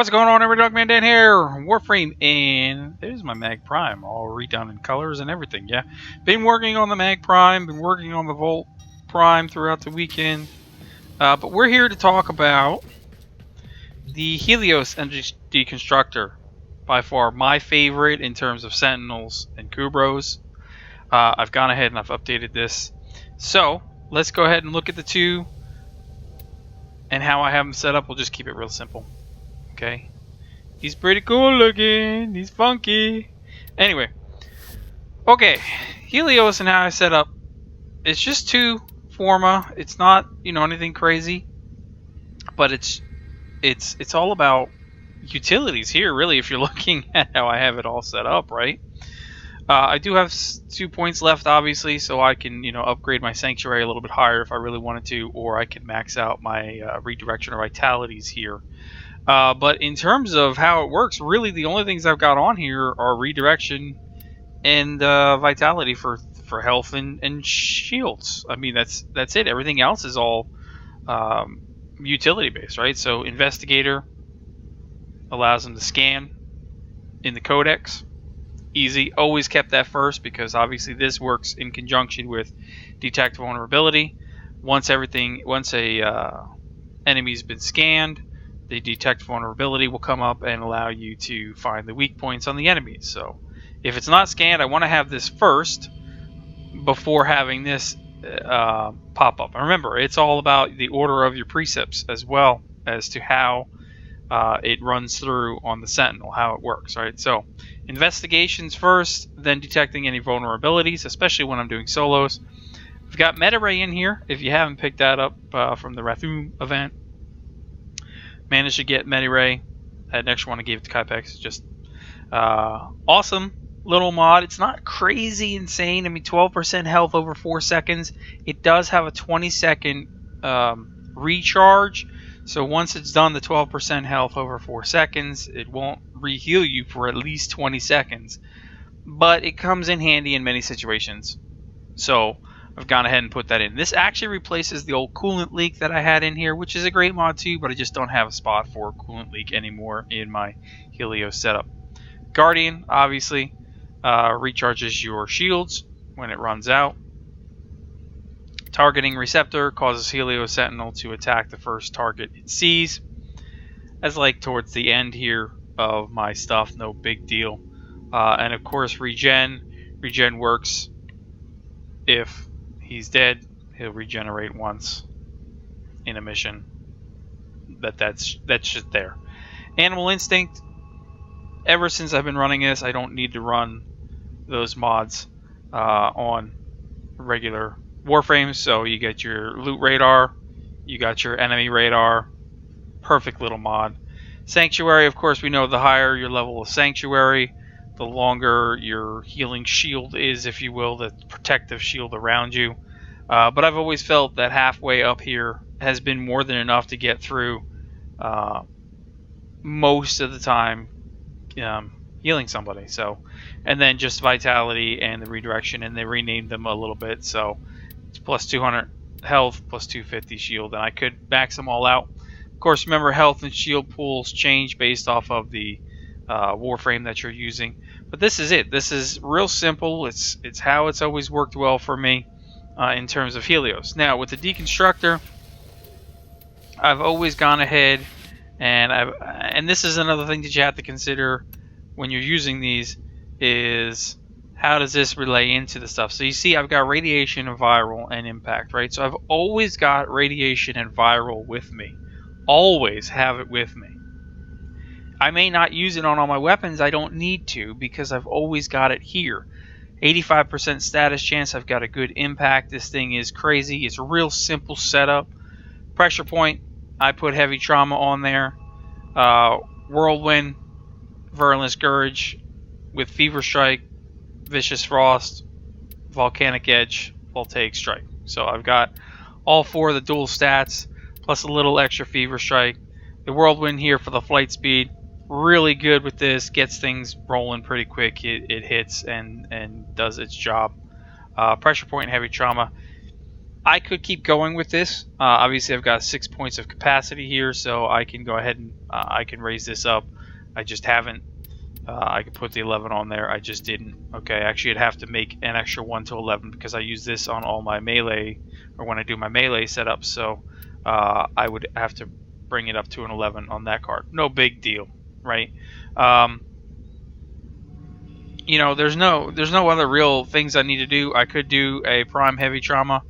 What's going on, everybody? Dogman Dan here, Warframe, and there's my Mag Prime, all redone in colors and everything. Yeah, been working on the Mag Prime, been working on the Volt Prime throughout the weekend, but we're here to talk about the Helios and Deconstructor. By far my favorite in terms of Sentinels and Kubros. I've gone ahead and I've updated this, so let's go ahead and look at the two and how I have them set up. We'll just keep it real simple. Okay, he's pretty cool looking, he's funky. Anyway, okay, Helios and how I set up, it's just two Forma. It's not, anything crazy, but it's all about utilities here, really, if you're looking at how I have it all set up, right? I do have 2 points left, obviously, so I can, upgrade my Sanctuary a little bit higher if I really wanted to, or I can max out my Redirection or Vitalities here. But in terms of how it works, really the only things I've got on here are Redirection and Vitality for health and shields. I mean, that's it. Everything else is all utility based, right? So Investigator allows them to scan in the Codex. Easy. Always kept that first because obviously this works in conjunction with Detect Vulnerability. Once a enemy's been scanned, the Detect Vulnerability will come up and allow you to find the weak points on the enemies. So if it's not scanned, I want to have this first before having this pop up. And remember, it's all about the order of your precepts as well as to how it runs through on the Sentinel, how it works, right? So investigations first, then detecting any vulnerabilities, especially when I'm doing solos. We've got Meta Ray in here, if you haven't picked that up from the Rathum event. Managed to get Meta Ray. I had an extra one I gave it to Kypex. Just awesome little mod. It's not crazy insane. I mean, 12% health over 4 seconds. It does have a 20-second recharge. So once it's done the 12% health over 4 seconds, it won't re-heal you for at least 20 seconds. But it comes in handy in many situations. So I've gone ahead and put that in. This actually replaces the old coolant leak that I had in here, which is a great mod too, but I just don't have a spot for coolant leak anymore in my Helios setup. Guardian, obviously, recharges your shields when it runs out. Targeting Receptor causes Helios Sentinel to attack the first target it sees. That's like towards the end here of my stuff, no big deal. And of course, Regen. Regen works if he's dead, he'll regenerate once in a mission. That's just there. Animal Instinct. Ever since I've been running this, I don't need to run those mods on regular Warframes. So you get your loot radar, you got your enemy radar. Perfect little mod. Sanctuary, of course, we know the higher your level of Sanctuary, the longer your healing shield is, if you will, the protective shield around you. But I've always felt that halfway up here has been more than enough to get through most of the time healing somebody. So, and then just Vitality and the Redirection, and they renamed them a little bit. So it's plus 200 health, plus 250 shield, and I could max them all out. Of course, remember, health and shield pools change based off of the Warframe that you're using. But this is it. This is real simple. It's how it's always worked well for me in terms of Helios. Now with the Deconstructor, I've always gone ahead and this is another thing that you have to consider when you're using these, is how does this relay into the stuff. So you see I've got Radiation and Viral and Impact, right? So I've always got Radiation and Viral with me. Always have it with me. I may not use it on all my weapons. I don't need to because I've always got it here. 85% status chance. I've got a good impact. This thing is crazy. It's a real simple setup. Pressure point, I put Heavy Trauma on there. Whirlwind, Virulent Scourge with Fever Strike, Vicious Frost, Volcanic Edge, Voltaic Strike. So I've got all 4 of the dual stats plus a little extra Fever Strike. The Whirlwind here for the flight speed. Really good with this, gets things rolling pretty quick. It hits and does its job. Pressure point and Heavy Trauma. I could keep going with this. Obviously, I've got 6 points of capacity here, so I can go ahead and I can raise this up. I just haven't. I could put the 11 on there. I just didn't. Okay, actually, I'd have to make an extra 1 to 11 because I use this on all my melee, or when I do my melee setup. So I would have to bring it up to an 11 on that card. No big deal, right? You know, there's no other real things I need to do. I could do a prime heavy trauma,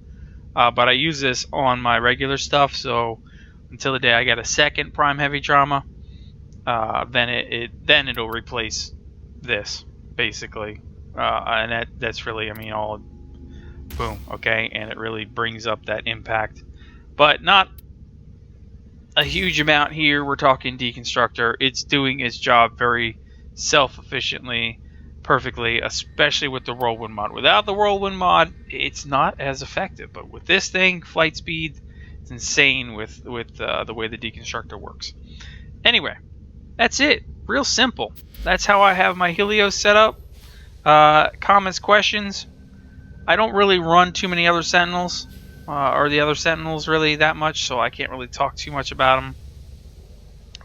but I use this on my regular stuff. So until the day I get a second prime heavy trauma, then it'll replace this basically, and that's really, I mean, all boom, okay, and it really brings up that impact, but not a huge amount here. We're talking Deconstructor. It's doing its job very self-efficiently, perfectly, especially with the Whirlwind mod. Without the Whirlwind mod, it's not as effective, but with this thing, flight speed, it's insane with the way the Deconstructor works. Anyway, that's it. Real simple. That's how I have my Helios set up. Comments, questions. I don't really run too many other Sentinels, or the other Sentinels really that much, so I can't really talk too much about them.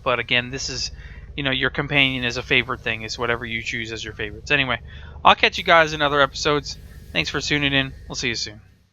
But again, this is, you know, your companion is a favorite thing. It's whatever you choose as your favorites. Anyway, I'll catch you guys in other episodes. Thanks for tuning in. We'll see you soon.